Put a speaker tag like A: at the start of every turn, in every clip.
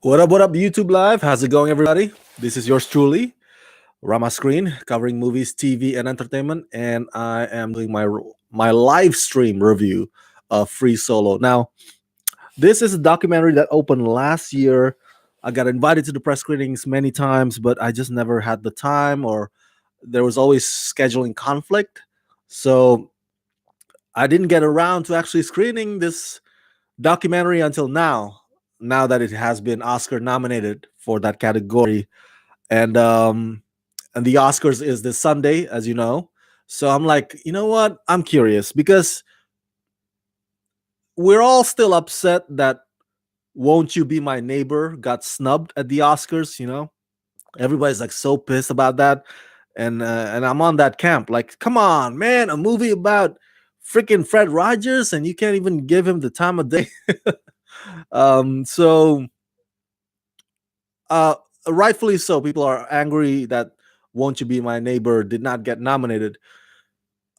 A: What up, YouTube Live? How's it going, everybody? This is yours truly, Rama Screen, covering movies, TV, and entertainment, and I am doing my live stream review of Free Solo. Now, this is a documentary that opened last year. I got invited to the press screenings many times, but I just never had the time, or there was always scheduling conflict. So I didn't get around to actually screening this documentary until now. Now that it has been Oscar nominated for that category, and the Oscars is this Sunday, as you know. So I'm like, you know what? I'm curious because we're all still upset that "Won't You Be My Neighbor" got snubbed at the Oscars. Everybody's like so pissed about that, and I'm on that camp. Like, come on, man, a movie about freaking Fred Rogers, and you can't even give him the time of day. So uh, rightfully so, people are angry that "Won't You Be My Neighbor" did not get nominated.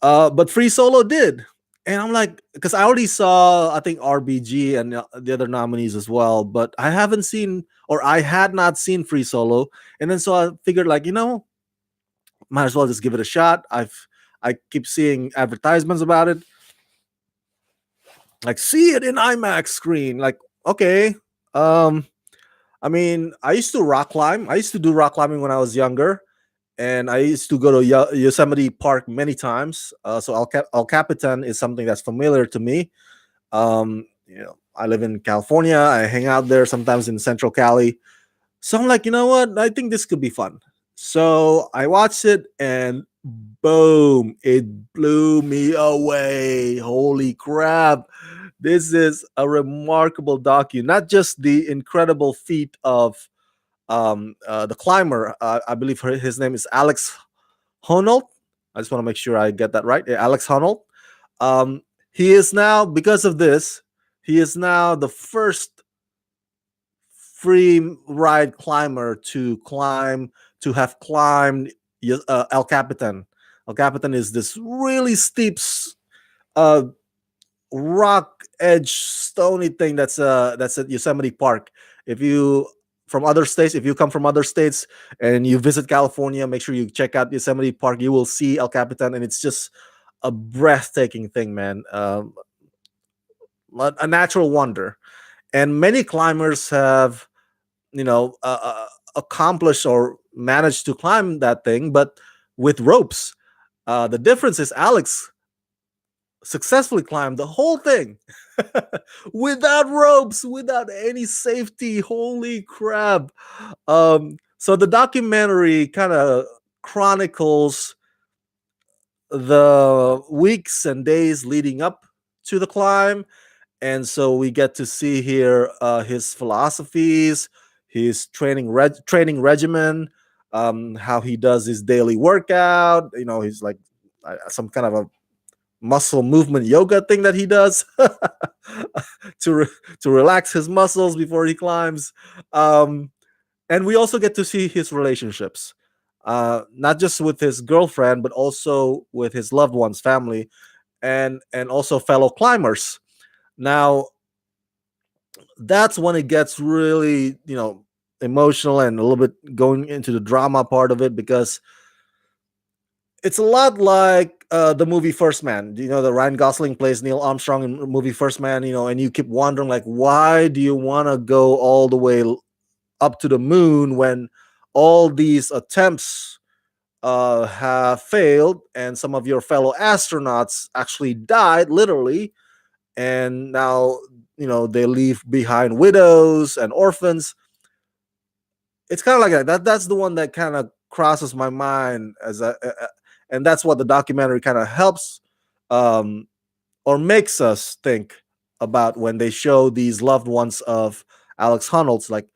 A: But Free Solo did. And I'm like, because I already saw, I think, RBG and the other nominees as well, but I haven't seen, or I had not seen Free Solo. And then so I figured, like, might as well just give it a shot. I keep seeing advertisements about it, like see it in IMAX screen. Like, okay. Um, I mean, I used to rock climb. I used to do rock climbing when I was younger, and I used to go to Yosemite Park many times. So El Capitan is something that's familiar to me. I live in California. I hang out there sometimes in Central Cali. So I'm like, you know what? I think this could be fun. So I watched it, and boom, it blew me away. Holy crap. This is a remarkable docu. Not just the incredible feat of the climber. I believe his name is Alex Honnold. I just want to make sure I get that right. Yeah, Alex Honnold. Um, he is now, because of this, he is now the first free ride climber to have climbed El Capitan. El Capitan is this really steep uh, rock edge stony thing that's at Yosemite Park. If you if you come from other states and you visit California, make sure you check out Yosemite Park. You will see El Capitan, and it's just a breathtaking thing, man. A natural wonder, and many climbers have accomplished or managed to climb that thing, but with ropes. The difference is Alex successfully climbed the whole thing without ropes, without any safety. Holy crap. So the documentary kind of chronicles the weeks and days leading up to the climb. And so we get to see here his philosophies, his training regimen, how he does his daily workout. He's like some kind of a muscle movement yoga thing that he does to to relax his muscles before he climbs. Um, and we also get to see his relationships, not just with his girlfriend, but also with his loved ones, family, and also fellow climbers. Now, that's when it gets really, emotional and a little bit going into the drama part of it, because it's a lot like the movie First Man. The Ryan Gosling plays Neil Armstrong in the movie First Man, and you keep wondering, like, why do you want to go all the way up to the moon when all these attempts have failed, and some of your fellow astronauts actually died, literally, and now they leave behind widows and orphans. It's kind of like that's the one that kind of crosses my mind and that's what the documentary kind of helps, um, or makes us think about when they show these loved ones of Alex Honnold's. Like,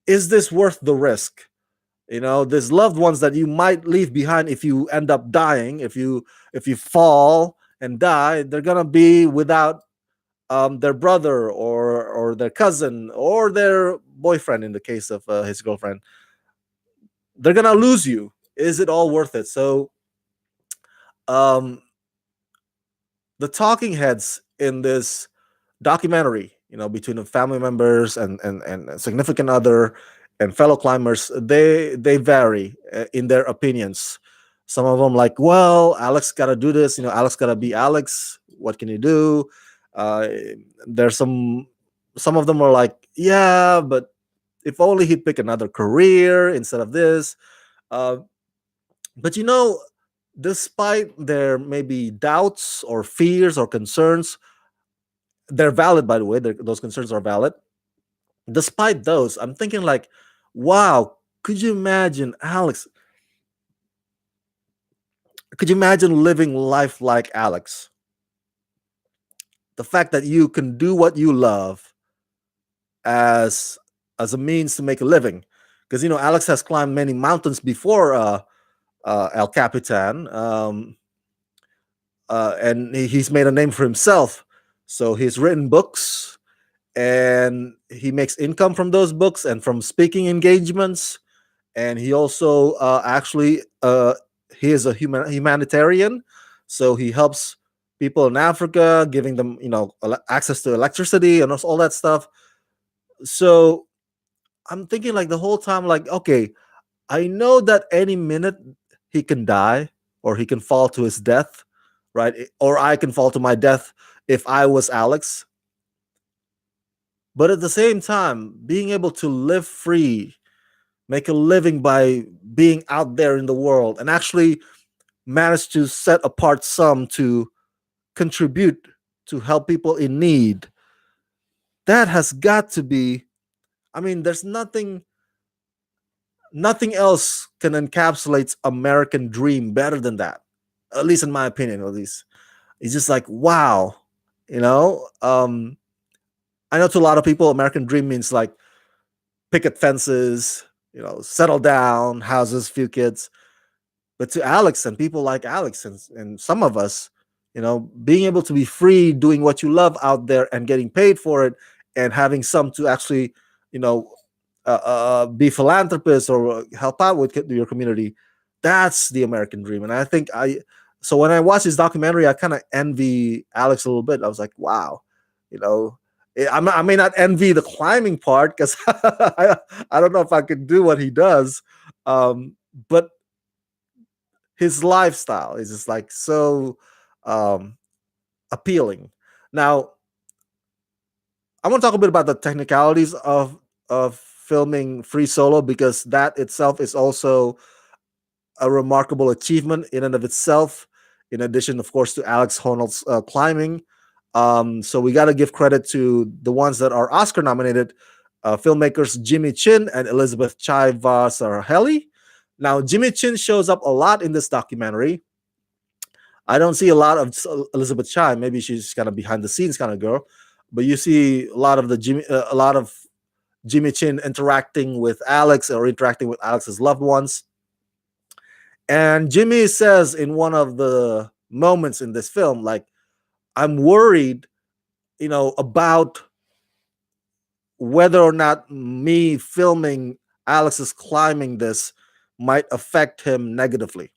A: is this worth the risk? These loved ones that you might leave behind if you end up dying, if you fall and die, they're gonna be without their brother or their cousin or their boyfriend in the case of his girlfriend. They're gonna lose you. Is it all worth it? So um the talking heads in this documentary, between the family members and a significant other and fellow climbers, they vary in their opinions. Some of them like, well, Alex gotta do this, Alex gotta be Alex. What can you do? uh, there's some of them are like, yeah, but if only he'd pick another career instead of this. uh, but despite their maybe doubts or fears or concerns, they're valid, by the way. Those concerns are valid. Despite those, I'm thinking like, wow, could you imagine, Alex? Could you imagine living life like Alex? The fact that you can do what you love as a means to make a living, because Alex has climbed many mountains before El Capitan, and he's made a name for himself. So he's written books, and he makes income from those books and from speaking engagements. And he also actually he is a humanitarian, so he helps people in Africa, giving them access to electricity and all that stuff. So I'm thinking like the whole time, like, okay, I know that any minute he can die or he can fall to his death, right? Or I can fall to my death if I was Alex. But at the same time, being able to live free, make a living by being out there in the world, and actually manage to set apart some to contribute to help people in need, that has got to be, I mean, there's nothing else can encapsulate American dream better than that. At least in my opinion, at least. It's just like, wow, you know. I know to a lot of people, American dream means like picket fences, settle down, houses, few kids. But to Alex and people like Alex and some of us, being able to be free, doing what you love out there and getting paid for it, and having some to actually, you know, be philanthropists or help out with your community, that's the American dream. And I think so when I watched this documentary, I kind of envy Alex a little bit. I was like, wow, you know, I may not envy the climbing part because I don't know if I could do what he does. But his lifestyle is just like so um, appealing. Now, I want to talk a bit about the technicalities of filming Free Solo, because that itself is also a remarkable achievement in and of itself. In addition, of course, to Alex Honnold's climbing. So we got to give credit to the ones that are Oscar nominated filmmakers Jimmy Chin and Elizabeth Chai Vasarhelyi. Now, Jimmy Chin shows up a lot in this documentary. I don't see a lot of Elizabeth Chai. Maybe she's kind of behind the scenes kind of girl, but you see a lot of a lot of Jimmy Chin interacting with Alex or interacting with Alex's loved ones. And Jimmy says in one of the moments in this film, like, I'm worried, about whether or not me filming Alex's climbing this might affect him negatively.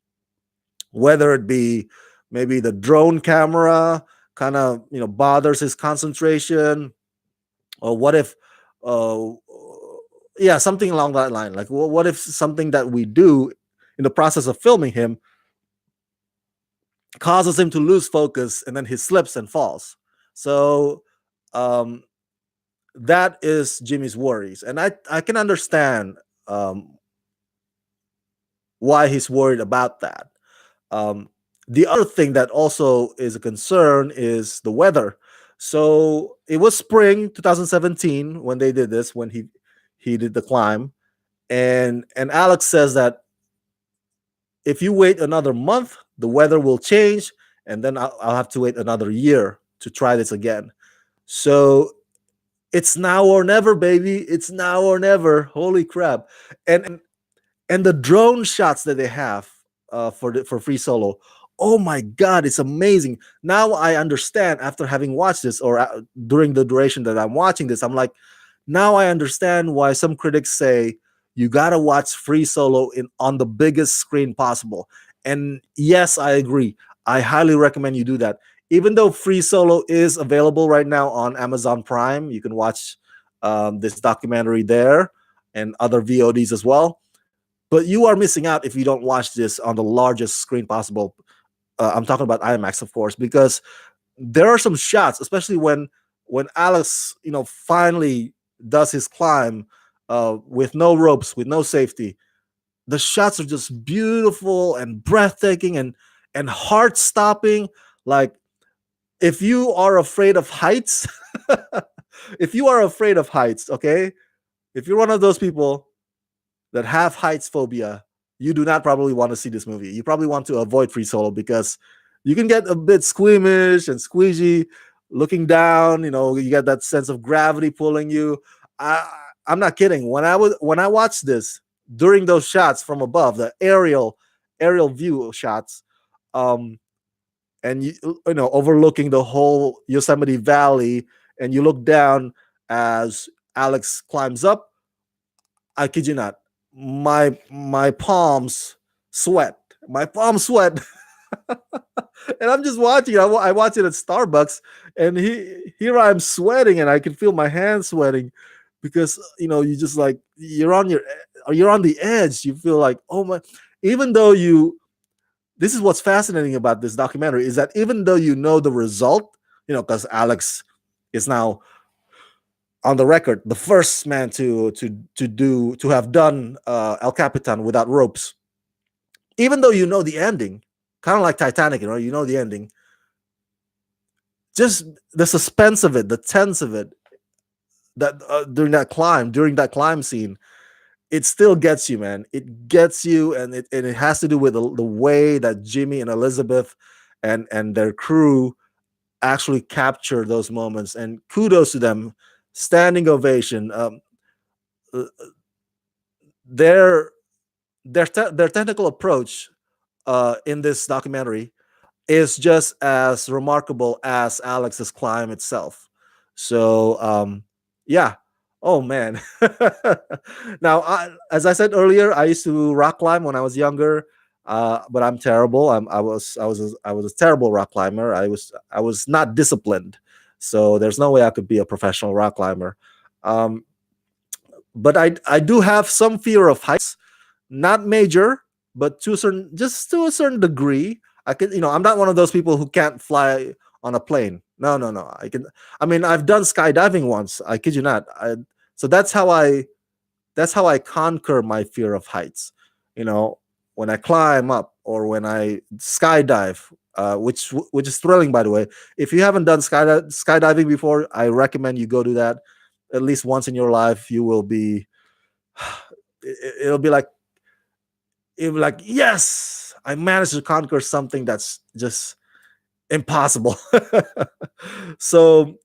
A: Whether it be maybe the drone camera kind of, bothers his concentration, or what if, uh, yeah, something along that line. Like, what if something that we do in the process of filming him causes him to lose focus and then he slips and falls? So um, that is Jimmy's worries, and I can understand why he's worried about that. Um, the other thing that also is a concern is the weather. So it was spring 2017 when they did this, when he did the climb, and Alex says that if you wait another month, the weather will change, and then I'll have to wait another year to try this again. So it's now or never, baby. It's now or never. Holy crap! And the drone shots that they have for Free Solo, oh my god, it's amazing. Now I understand, after having watched this, or during the duration that I'm watching this, I'm like, now I understand why some critics say you gotta watch Free Solo on the biggest screen possible. And yes, I agree. I highly recommend you do that. Even though Free Solo is available right now on Amazon Prime, you can watch this documentary there and other VODs as well. But you are missing out if you don't watch this on the largest screen possible. I'm talking about IMAX, of course, because there are some shots, especially when Alex, finally does his climb with no ropes, with no safety. The shots are just beautiful and breathtaking and heart stopping. Like, if you are afraid of heights, if you are afraid of heights, okay, if you're one of those people that have heights phobia, you do not probably want to see this movie. You probably want to avoid Free Solo because you can get a bit squeamish and squeegee looking down. You get that sense of gravity pulling you. I, I'm not kidding. When I watched this during those shots from above, the aerial view shots, um, and overlooking the whole Yosemite Valley, and you look down as Alex climbs up. I kid you not, my palms sweat. My palms sweat, and I'm just watching. I watch it at Starbucks, and here I'm sweating, and I can feel my hands sweating because you just like you're on the edge. You feel like, oh my, even though you this is what's fascinating about this documentary is that even though you know the result, because Alex is now on the record the first man to have done El Capitan without ropes. Even though you know the ending, kind of like Titanic, you know the ending. Just the suspense of it, the tense of it, that during that climb scene, it still gets you, man. It gets you, and it has to do with the way that Jimmy and Elizabeth and their crew actually capture those moments. And kudos to them, standing ovation. Uh, their their technical approach in this documentary is just as remarkable as Alex's climb itself. So yeah. Oh man. Now, as I said earlier, I used to rock climb when I was younger, but I'm terrible. I was a terrible rock climber. I was not disciplined, so there's no way I could be a professional rock climber. Um, but I do have some fear of heights, not major, but to a certain degree. I can, I'm not one of those people who can't fly on a plane. No, no, no. I mean, I've done skydiving once. I kid you not. So that's how I conquer my fear of heights. You know, when I climb up or when I skydive, which is thrilling, by the way. If you haven't done skydiving before, I recommend you go do that at least once in your life. You will be, it'll be like yes, I managed to conquer something that's just impossible. So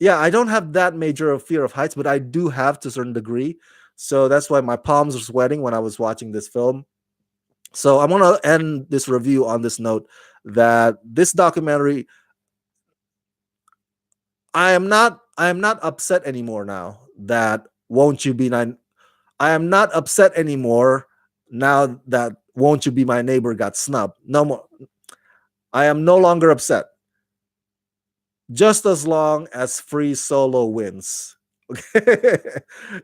A: yeah, I don't have that major of fear of heights, but I do have to a certain degree. So that's why my palms are sweating when I was watching this film. So I want to end this review on this note that this documentary, I am not upset anymore now that Won't You Be Nine. I am not upset anymore now that Won't You Be My Neighbor got snubbed. No more. I am no longer upset. Just as long as Free Solo wins. Okay.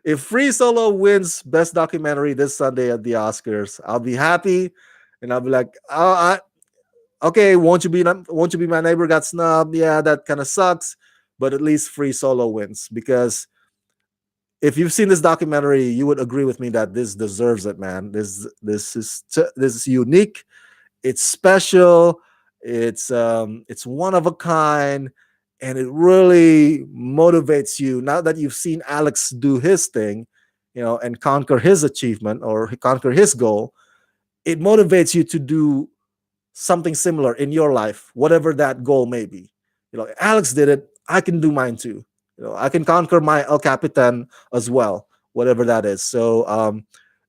A: If Free Solo wins Best Documentary this Sunday at the Oscars, I'll be happy, and I'll be like, oh, okay, won't you be my neighbor got snubbed? Yeah, that kind of sucks, but at least Free Solo wins because if you've seen this documentary, you would agree with me that this deserves it, man. This is unique. It's special. It's one of a kind, and it really motivates you. Now that you've seen Alex do his thing, and conquer his achievement or conquer his goal, it motivates you to do something similar in your life, whatever that goal may be. Alex did it. I can do mine too. I can conquer my El Capitan as well, whatever that is. So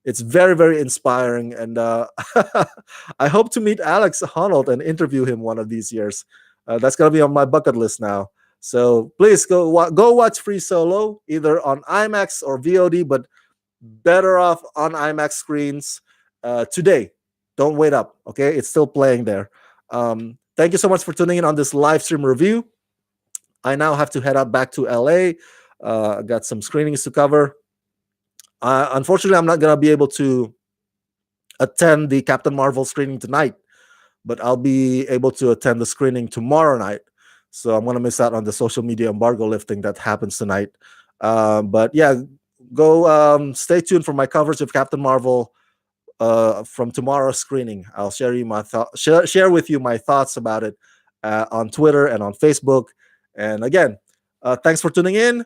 A: it's very, very inspiring. And I hope to meet Alex Honnold and interview him one of these years. That's going to be on my bucket list now. So please go watch Free Solo, either on IMAX or VOD, but better off on IMAX screens today. Don't wait up, okay? It's still playing there. Thank you so much for tuning in on this live stream review. I now have to head out back to LA. I got some screenings to cover. Unfortunately, I'm not going to be able to attend the Captain Marvel screening tonight, but I'll be able to attend the screening tomorrow night. So I'm going to miss out on the social media embargo lifting that happens tonight. But yeah, go stay tuned for my coverage of Captain Marvel from tomorrow's screening. I'll share with you my thoughts about it on Twitter and on Facebook. And again, thanks for tuning in.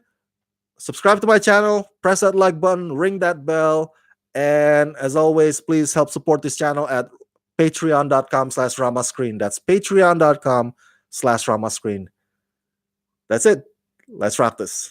A: Subscribe to my channel, press that like button, ring that bell, and as always, please help support this channel at patreon.com/ramascreen. That's patreon.com/ramascreen. That's it. Let's wrap this.